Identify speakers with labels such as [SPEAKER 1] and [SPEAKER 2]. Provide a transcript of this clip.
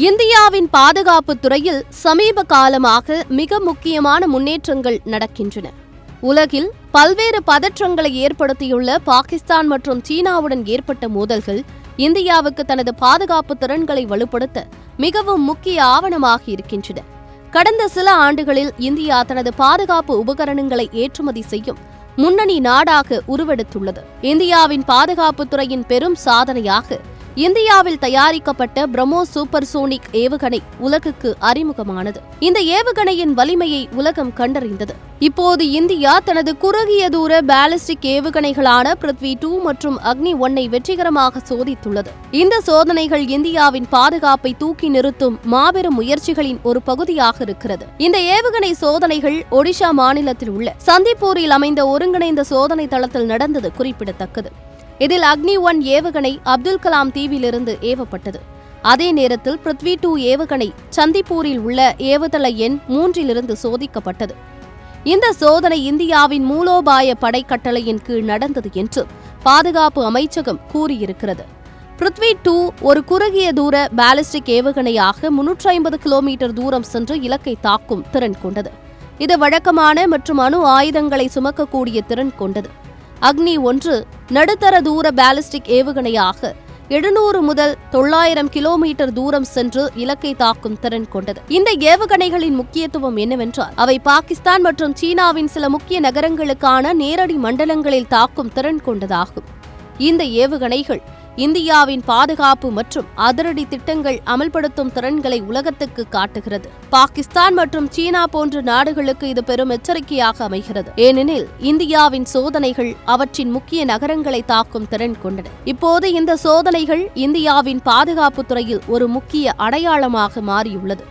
[SPEAKER 1] இந்தியாவின் பாதுகாப்பு துறையில் சமீப காலமாக மிக முக்கியமான முன்னேற்றங்கள் நடக்கின்றன. உலகில் பல்வேறு பதற்றங்களை ஏற்படுத்தியுள்ள பாகிஸ்தான் மற்றும் சீனாவுடன் ஏற்பட்ட மோதல்கள் இந்தியாவுக்கு தனது பாதுகாப்பு திறன்களை வலுப்படுத்த மிகவும் முக்கிய ஆவணமாக இருக்கின்றன. கடந்த சில ஆண்டுகளில் இந்தியா தனது பாதுகாப்பு உபகரணங்களை ஏற்றுமதி செய்யும் முன்னணி நாடாக உருவெடுத்துள்ளது. இந்தியாவின் பாதுகாப்பு துறையின் பெரும் சாதனையாக இந்தியாவில் தயாரிக்கப்பட்ட பிரம்மோஸ் சூப்பர்சோனிக் ஏவுகணை உலகுக்கு அறிமுகமானது. இந்த ஏவுகணையின் வலிமையை உலகம் கண்டறிந்தது. இப்போது இந்தியா தனது குறுகிய தூர பாலிஸ்டிக் ஏவுகணைகளான பிருத்வி 2 மற்றும் அக்னி 1 வெற்றிகரமாக சோதித்துள்ளது. இந்த சோதனைகள் இந்தியாவின் பாதுகாப்பை தூக்கி நிறுத்தும் மாபெரும் முயற்சிகளின் ஒரு பகுதியாக இருக்கிறது. இந்த ஏவுகணை சோதனைகள் ஒடிஷா மாநிலத்தில் உள்ள சந்திப்பூரில் அமைந்த ஒருங்கிணைந்த சோதனை தளத்தில் நடந்தது குறிப்பிடத்தக்கது. இதில் அக்னி 1 ஏவுகணை அப்துல் கலாம் தீவிலிருந்து ஏவப்பட்டது. அதே நேரத்தில் பிருத்வி 2 ஏவுகணை சந்திப்பூரில் உள்ள ஏவுதள எண் 3 சோதிக்கப்பட்டது. இந்த சோதனை இந்தியாவின் மூலோபாய படை கட்டளையின் கீழ் நடந்தது என்று பாதுகாப்பு அமைச்சகம் கூறியிருக்கிறது. பிருத்வி 2 ஒரு குறுகிய தூர பாலிஸ்டிக் ஏவுகணையாக 350 கிலோமீட்டர் தூரம் சென்று இலக்கை தாக்கும் திறன் கொண்டது. இது வழக்கமான மற்றும் அணு ஆயுதங்களை சுமக்கக்கூடிய திறன் கொண்டது. அக்னி 1 நடுத்தர தூர பாலிஸ்டிக் ஏவுகணையாக 700 முதல் 900 கிலோமீட்டர் தூரம் சென்று இலக்கை தாக்கும் திறன் கொண்டது. இந்த ஏவுகணைகளின் முக்கியத்துவம் என்னவென்றால் அவை பாகிஸ்தான் மற்றும் சீனாவின் சில முக்கிய நகரங்களுக்கான நேரடி மண்டலங்களில் தாக்கும் திறன் கொண்டதாகும். இந்த ஏவுகணைகள் இந்தியாவின் பாதுகாப்பு மற்றும் அதிரடி திட்டங்கள் அமல்படுத்தும் திறன்களை உலகத்துக்கு காட்டுகிறது. பாகிஸ்தான் மற்றும் சீனா போன்ற நாடுகளுக்கு இது பெரும் எச்சரிக்கையாக அமைகிறது. ஏனெனில் இந்தியாவின் சோதனைகள் அவற்றின் முக்கிய நகரங்களை தாக்கும் திறன் கொண்டன. இப்போது இந்த சோதனைகள் இந்தியாவின் பாதுகாப்பு துறையில் ஒரு முக்கிய அடையாளமாக மாறியுள்ளது.